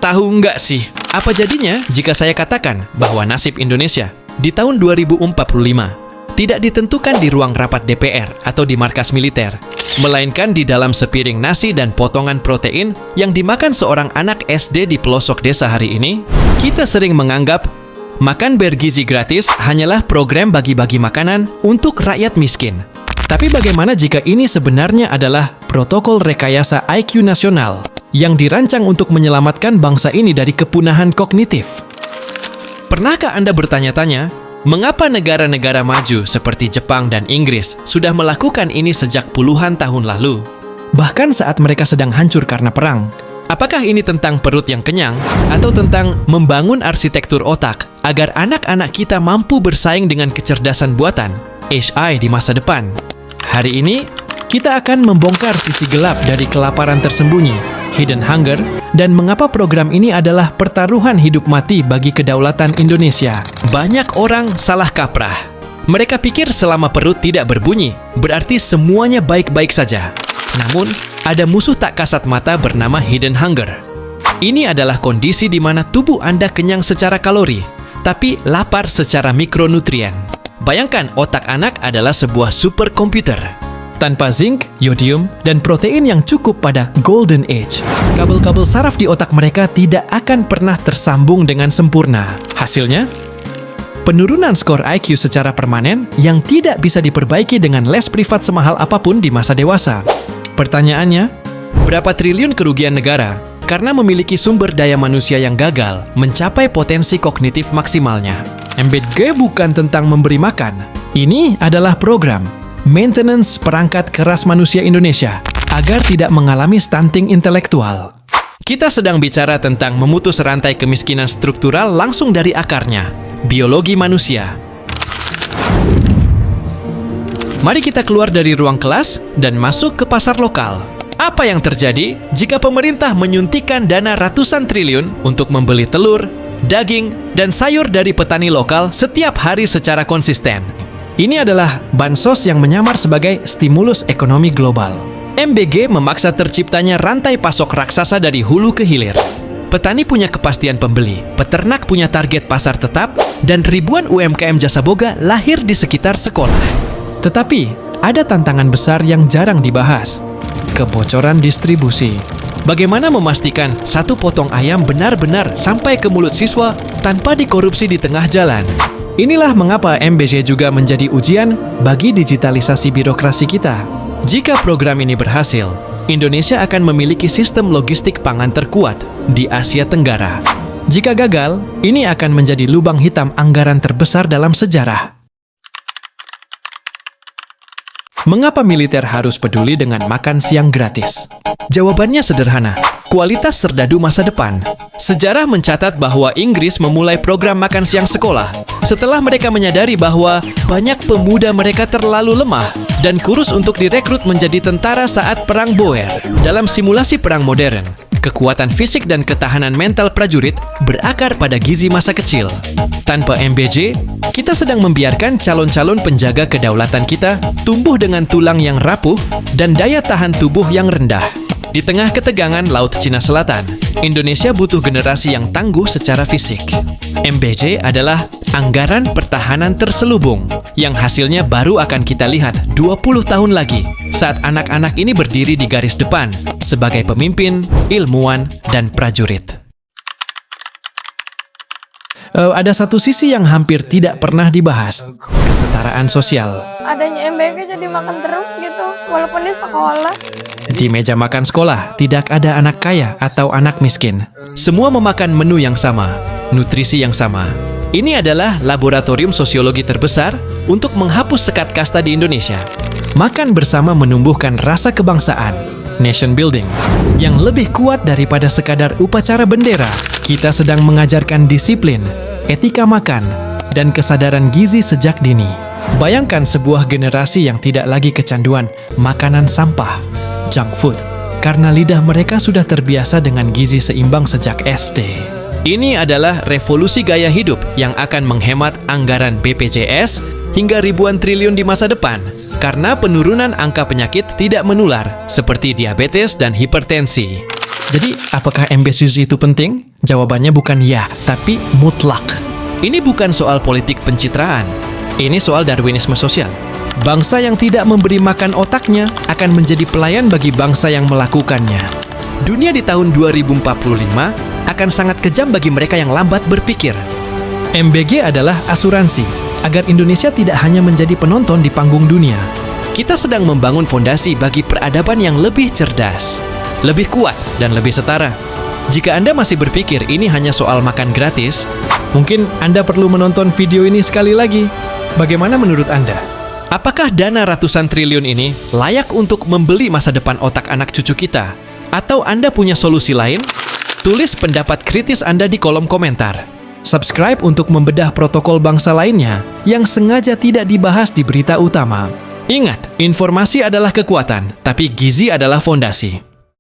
Tahu nggak sih, apa jadinya jika saya katakan bahwa nasib Indonesia di tahun 2045 tidak ditentukan di ruang rapat DPR atau di markas militer, melainkan di dalam sepiring nasi dan potongan protein yang dimakan seorang anak SD di pelosok desa hari ini? Kita sering menganggap makan bergizi gratis hanyalah program bagi-bagi makanan untuk rakyat miskin. Tapi bagaimana jika ini sebenarnya adalah protokol rekayasa IQ nasional yang dirancang untuk menyelamatkan bangsa ini dari kepunahan kognitif? Pernahkah Anda bertanya-tanya, mengapa negara-negara maju seperti Jepang dan Inggris sudah melakukan ini sejak puluhan tahun lalu? Bahkan saat mereka sedang hancur karena perang. Apakah ini tentang perut yang kenyang atau tentang membangun arsitektur otak agar anak-anak kita mampu bersaing dengan kecerdasan buatan, AI di masa depan? Hari ini, kita akan membongkar sisi gelap dari kelaparan tersembunyi, hidden hunger, dan mengapa program ini adalah pertaruhan hidup mati bagi kedaulatan Indonesia. Banyak orang salah kaprah. Mereka pikir selama perut tidak berbunyi, berarti semuanya baik-baik saja. Namun, ada musuh tak kasat mata bernama hidden hunger. Ini adalah kondisi di mana tubuh Anda kenyang secara kalori, tapi lapar secara mikronutrien. Bayangkan otak anak adalah sebuah superkomputer. Tanpa zinc, yodium, dan protein yang cukup pada Golden Age, kabel-kabel saraf di otak mereka tidak akan pernah tersambung dengan sempurna. Hasilnya, penurunan skor IQ secara permanen yang tidak bisa diperbaiki dengan les privat semahal apapun di masa dewasa. Pertanyaannya, berapa triliun kerugian negara karena memiliki sumber daya manusia yang gagal mencapai potensi kognitif maksimalnya? MBG bukan tentang memberi makan. Ini adalah program maintenance perangkat keras manusia Indonesia agar tidak mengalami stunting intelektual. Kita sedang bicara tentang memutus rantai kemiskinan struktural langsung dari akarnya, biologi manusia. Mari kita keluar dari ruang kelas dan masuk ke pasar lokal. Apa yang terjadi jika pemerintah menyuntikkan dana ratusan triliun untuk membeli telur, daging, dan sayur dari petani lokal setiap hari secara konsisten? Ini adalah bansos yang menyamar sebagai stimulus ekonomi global. MBG memaksa terciptanya rantai pasok raksasa dari hulu ke hilir. Petani punya kepastian pembeli, peternak punya target pasar tetap, dan ribuan UMKM jasa boga lahir di sekitar sekolah. Tetapi, ada tantangan besar yang jarang dibahas. Kebocoran distribusi. Bagaimana memastikan satu potong ayam benar-benar sampai ke mulut siswa tanpa dikorupsi di tengah jalan? Inilah mengapa MBG juga menjadi ujian bagi digitalisasi birokrasi kita. Jika program ini berhasil, Indonesia akan memiliki sistem logistik pangan terkuat di Asia Tenggara. Jika gagal, ini akan menjadi lubang hitam anggaran terbesar dalam sejarah. Mengapa militer harus peduli dengan makan siang gratis? Jawabannya sederhana, kualitas serdadu masa depan. Sejarah mencatat bahwa Inggris memulai program makan siang sekolah setelah mereka menyadari bahwa banyak pemuda mereka terlalu lemah dan kurus untuk direkrut menjadi tentara saat Perang Boer. Dalam simulasi perang modern, kekuatan fisik dan ketahanan mental prajurit berakar pada gizi masa kecil. Tanpa MBJ, kita sedang membiarkan calon-calon penjaga kedaulatan kita tumbuh dengan tulang yang rapuh dan daya tahan tubuh yang rendah. Di tengah ketegangan Laut Cina Selatan, Indonesia butuh generasi yang tangguh secara fisik. MBJ adalah anggaran pertahanan terselubung yang hasilnya baru akan kita lihat 20 tahun lagi saat anak-anak ini berdiri di garis depan sebagai pemimpin, ilmuwan, dan prajurit. Ada satu sisi yang hampir tidak pernah dibahas, kesetaraan sosial. Adanya MBG jadi makan terus gitu, walaupun di sekolah. Di meja makan sekolah, tidak ada anak kaya atau anak miskin. Semua memakan menu yang sama, nutrisi yang sama. Ini adalah laboratorium sosiologi terbesar untuk menghapus sekat kasta di Indonesia. Makan bersama menumbuhkan rasa kebangsaan, nation building, yang lebih kuat daripada sekadar upacara bendera. Kita sedang mengajarkan disiplin, etika makan, dan kesadaran gizi sejak dini. Bayangkan sebuah generasi yang tidak lagi kecanduan makanan sampah, junk food, karena lidah mereka sudah terbiasa dengan gizi seimbang sejak SD. Ini adalah revolusi gaya hidup yang akan menghemat anggaran BPJS hingga ribuan triliun di masa depan, karena penurunan angka penyakit tidak menular seperti diabetes dan hipertensi. Jadi, apakah ambisius itu penting? Jawabannya bukan ya, tapi mutlak. Ini bukan soal politik pencitraan. Ini soal Darwinisme sosial. Bangsa yang tidak memberi makan otaknya akan menjadi pelayan bagi bangsa yang melakukannya. Dunia di tahun 2045 akan sangat kejam bagi mereka yang lambat berpikir. MBG adalah asuransi agar Indonesia tidak hanya menjadi penonton di panggung dunia. Kita sedang membangun fondasi bagi peradaban yang lebih cerdas, lebih kuat, dan lebih setara. Jika Anda masih berpikir ini hanya soal makan gratis, mungkin Anda perlu menonton video ini sekali lagi. Bagaimana menurut Anda? Apakah dana ratusan triliun ini layak untuk membeli masa depan otak anak cucu kita? Atau Anda punya solusi lain? Tulis pendapat kritis Anda di kolom komentar. Subscribe untuk membedah protokol bangsa lainnya yang sengaja tidak dibahas di berita utama. Ingat, informasi adalah kekuatan, tapi gizi adalah fondasi.